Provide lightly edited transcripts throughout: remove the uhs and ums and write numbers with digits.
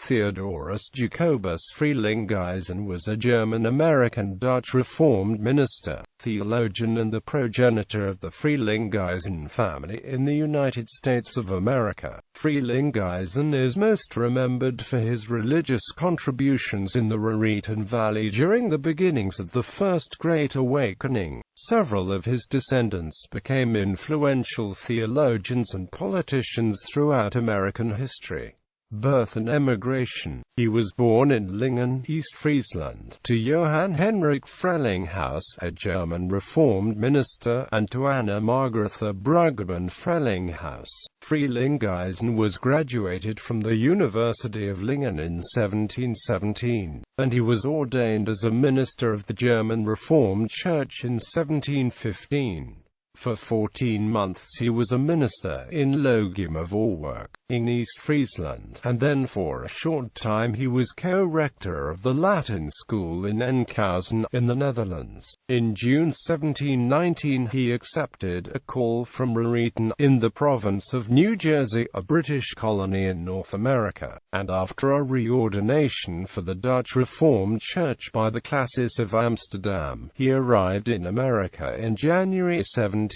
Theodorus Jacobus Frelinghuysen was a German-American Dutch Reformed minister, theologian and the progenitor of the Frelinghuysen family in the United States of America. Frelinghuysen is most remembered for his religious contributions in the Raritan Valley during the beginnings of the First Great Awakening. Several of his descendants became influential theologians and politicians throughout American history. Birth and emigration. He was born in Lingen, East Friesland, to Johann Henrik Frelinghuysen, a German Reformed minister, and to Anna Margaretha Bruggemann Frelinghuysen. Frelinghuysen was graduated from the University of Lingen in 1717, and he was ordained as a minister of the German Reformed Church in 1715. For 14 months he was a minister in Logum of Orwerk, in East Friesland, and then for a short time he was co-rector of the Latin school in Enkhuizen, in the Netherlands. In June 1719 he accepted a call from Raritan, in the province of New Jersey, a British colony in North America, and after a reordination for the Dutch Reformed Church by the Classis of Amsterdam, he arrived in America in January 1720.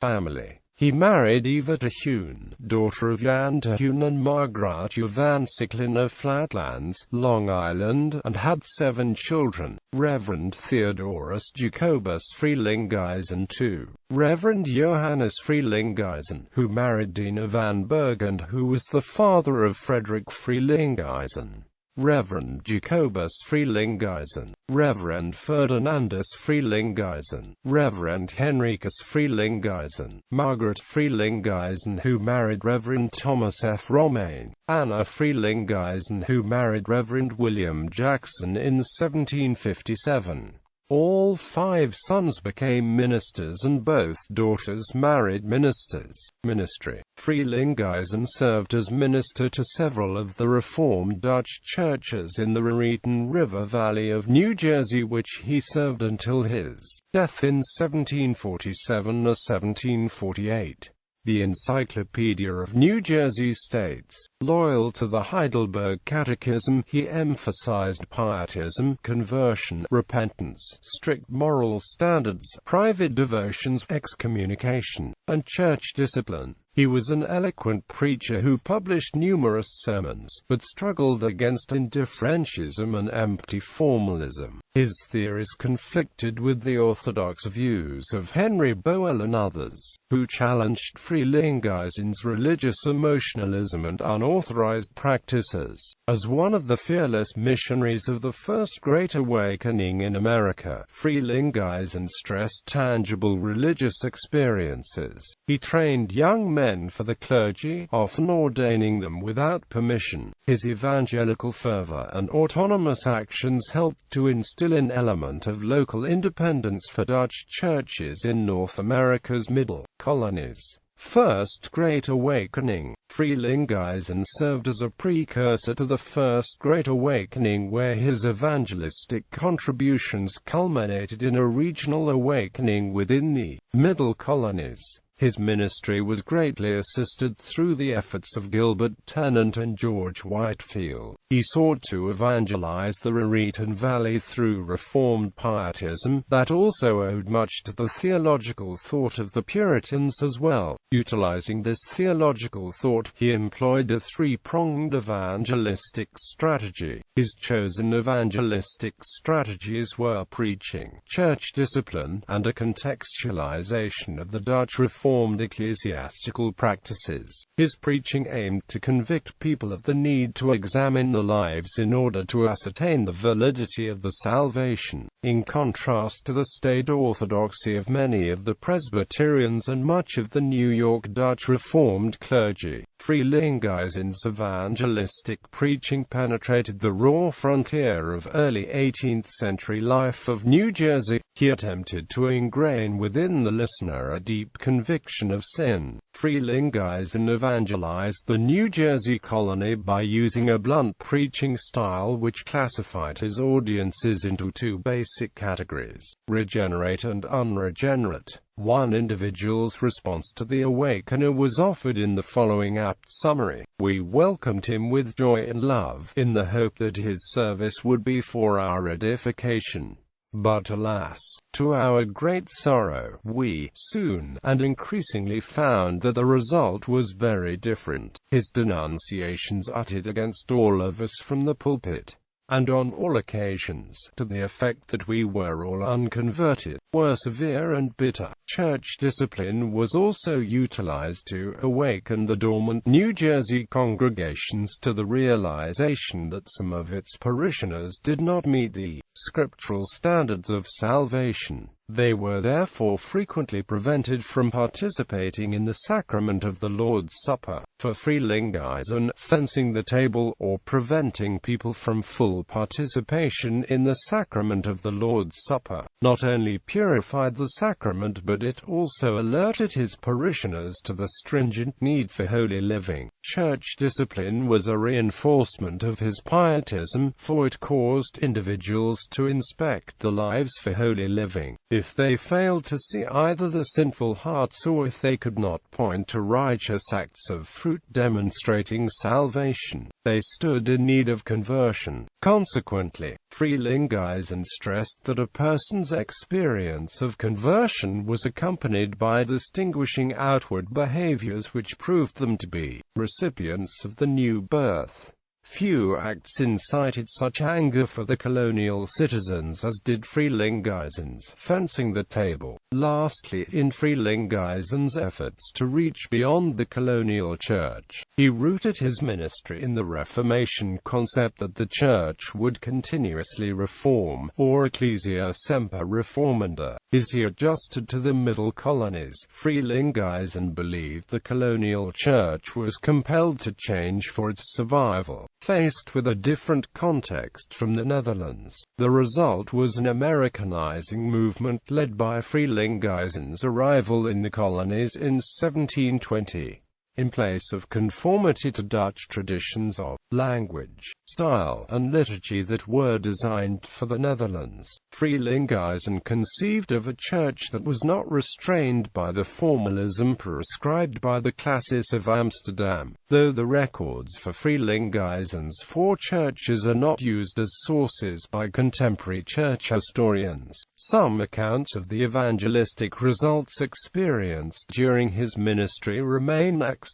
Family. He married Eva de Heun, daughter of Jan de Heun and Margriet van Sicklin of Flatlands, Long Island, and had 7 children. Reverend Theodorus Jacobus Frelinghuysen II. Reverend Johannes Frelinghuysen, who married Dina van Berg and who was the father of Frederick Frelinghuysen. Reverend Jacobus Frelinghuysen, Reverend Ferdinandus Frelinghuysen, Reverend Henricus Frelinghuysen, Margaret Frelinghuysen, who married Reverend Thomas F. Romaine, Anna Frelinghuysen, who married Reverend William Jackson in 1757. All 5 sons became ministers and both daughters married ministers. Ministry. Frelinghuysen served as minister to several of the Reformed Dutch churches in the Raritan River Valley of New Jersey, which he served until his death in 1747 or 1748. The Encyclopedia of New Jersey states, loyal to the Heidelberg Catechism, he emphasized pietism, conversion, repentance, strict moral standards, private devotions, excommunication, and church discipline. He was an eloquent preacher who published numerous sermons, but struggled against indifferentism and empty formalism. His theories conflicted with the orthodox views of Henry Boel and others, who challenged Frelinghuysen's religious emotionalism and unauthorized practices. As one of the fearless missionaries of the First Great Awakening in America, Frelinghuysen stressed tangible religious experiences. He trained young men for the clergy, often ordaining them without permission. His evangelical fervor and autonomous actions helped to instill an element of local independence for Dutch churches in North America's middle colonies. First Great Awakening. Frelinghuysen served as a precursor to the First Great Awakening, where his evangelistic contributions culminated in a regional awakening within the middle colonies. His ministry was greatly assisted through the efforts of Gilbert Tennant and George Whitefield. He sought to evangelize the Raritan Valley through Reformed pietism, that also owed much to the theological thought of the Puritans as well. Utilizing this theological thought, he employed a 3-pronged evangelistic strategy. His chosen evangelistic strategies were preaching, church discipline, and a contextualization of the Dutch Reformed ecclesiastical practices. His preaching aimed to convict people of the need to examine their lives in order to ascertain the validity of the salvation, in contrast to the staid orthodoxy of many of the Presbyterians and much of the New York Dutch Reformed clergy. Frelinghuysen's evangelistic preaching penetrated the raw frontier of early 18th century life of New Jersey. He attempted to ingrain within the listener a deep conviction conviction of sin. Frelinghuysen evangelized the New Jersey colony by using a blunt preaching style which classified his audiences into two basic categories: regenerate and unregenerate. One individual's response to the awakener was offered in the following apt summary: "We welcomed him with joy and love, in the hope that his service would be for our edification. But alas, to our great sorrow, we soon and increasingly found that the result was very different. His denunciations uttered against all of us from the pulpit, and on all occasions, to the effect that we were all unconverted, were severe and bitter. Church discipline was also utilized to awaken the dormant New Jersey congregations to the realization that some of its parishioners did not meet the scriptural standards of salvation. They were therefore frequently prevented from participating in the sacrament of the Lord's Supper." For Frelinghuysen, fencing the table, or preventing people from full participation in the sacrament of the Lord's Supper, not only purified the sacrament but it also alerted his parishioners to the stringent need for holy living. Church discipline was a reinforcement of his pietism, for it caused individuals to inspect their lives for holy living. If they failed to see either the sinful hearts or if they could not point to righteous acts of fruit demonstrating salvation, they stood in need of conversion. Consequently, Frelinghuysen stressed that a person's experience of conversion was accompanied by distinguishing outward behaviors which proved them to be recipients of the new birth. Few acts incited such anger for the colonial citizens as did Frelinghuysen's fencing the table. Lastly, in Frelinghuysen's efforts to reach beyond the colonial church, he rooted his ministry in the Reformation concept that the church would continuously reform, or ecclesia semper reformanda. As he adjusted to the middle colonies, Frelinghuysen believed the colonial church was compelled to change for its survival. Faced with a different context from the Netherlands, the result was an Americanizing movement led by Frelinghuysen's arrival in the colonies in 1720. In place of conformity to Dutch traditions of language, style, and liturgy that were designed for the Netherlands, Frelinghuysen conceived of a church that was not restrained by the formalism prescribed by the classis of Amsterdam. Though the records for Frelinghuysen's four churches are not used as sources by contemporary church historians, some accounts of the evangelistic results experienced during his ministry remain extant.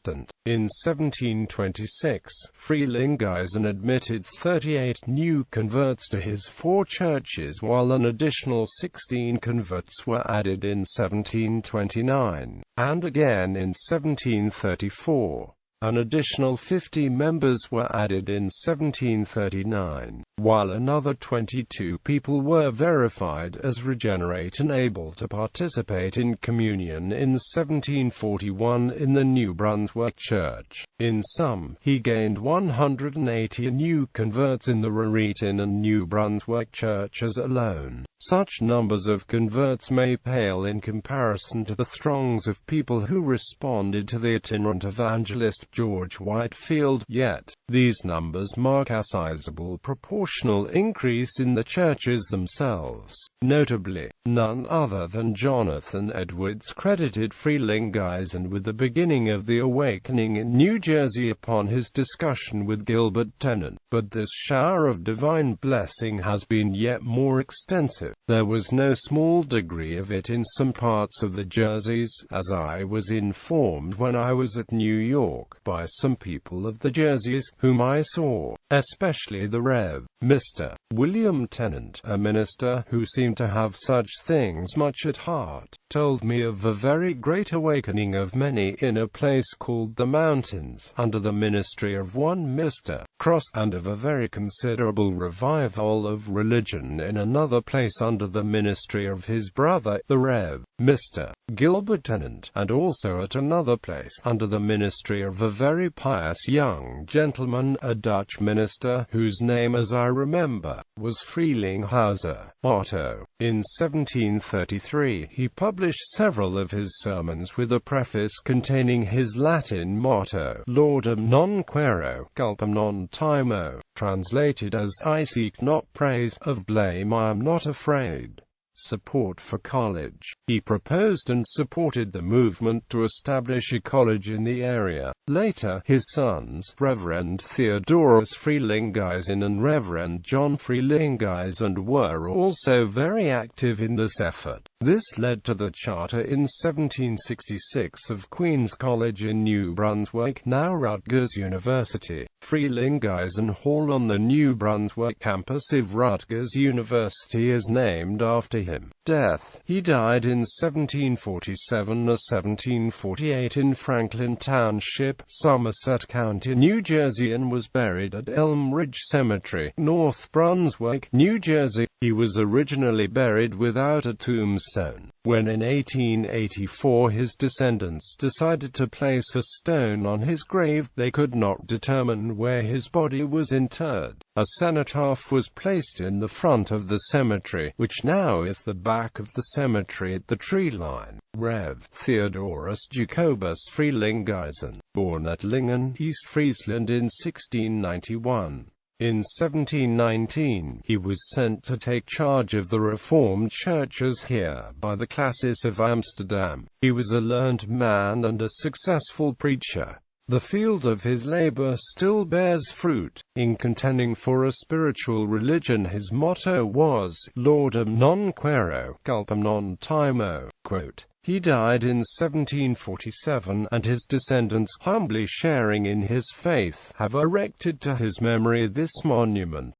In 1726, Frelinghuysen admitted 38 new converts to his four churches, while an additional 16 converts were added in 1729, and again in 1734. An additional 50 members were added in 1739, while another 22 people were verified as regenerate and able to participate in communion in 1741 in the New Brunswick Church. In sum, he gained 180 new converts in the Raritan and New Brunswick churches alone. Such numbers of converts may pale in comparison to the throngs of people who responded to the itinerant evangelist George Whitefield, yet these numbers mark a sizable proportional increase in the churches themselves. Notably, none other than Jonathan Edwards credited Frelinghuysen with the beginning of the awakening in New Jersey upon his discussion with Gilbert Tennant. But this shower of divine blessing has been yet more extensive. There was no small degree of it in some parts of the Jerseys, as I was informed when I was at New York by some people of the Jerseys, whom I saw, especially the Rev. Mr. William Tennant, a minister who seemed to have such things much at heart, told me of a very great awakening of many in a place called the Mountains, under the ministry of one Mr. Cross, and of a very considerable revival of religion in another place under the ministry of his brother, the Rev. Mr. Gilbert Tennant, and also at another place under the ministry of a very pious young gentleman, a Dutch minister, whose name, as I remember, was Frelinghuysen. Motto. In 1733, he published several of his sermons with a preface containing his Latin motto, Laudum non quaero, culpam non timo, translated as I seek not praise, of blame I am not afraid. Support for college. He proposed and supported the movement to establish a college in the area. Later, his sons, Reverend Theodorus Frelinghuysen and Reverend John Frelinghuysen, were also very active in this effort. This led to the charter in 1766 of Queen's College in New Brunswick, now Rutgers University. Frelinghuysen Hall on the New Brunswick campus of Rutgers University is named after him. Death. He died in 1747 or 1748 in Franklin Township, Somerset County, New Jersey, and was buried at Elm Ridge Cemetery, North Brunswick, New Jersey. He was originally buried without a tombstone. When in 1884 his descendants decided to place a stone on his grave, they could not determine where his body was interred. A cenotaph was placed in the front of the cemetery, which now is the back of the cemetery at the tree line. Rev. Theodorus Jacobus Frelinghuysen, born at Lingen, East Friesland in 1691. In 1719, he was sent to take charge of the Reformed churches here by the classis of Amsterdam. He was a learned man and a successful preacher. The field of his labor still bears fruit. In contending for a spiritual religion, his motto was, Laudum non quaero, culpam non timo. Quote, he died in 1747, and his descendants, humbly sharing in his faith, have erected to his memory this monument.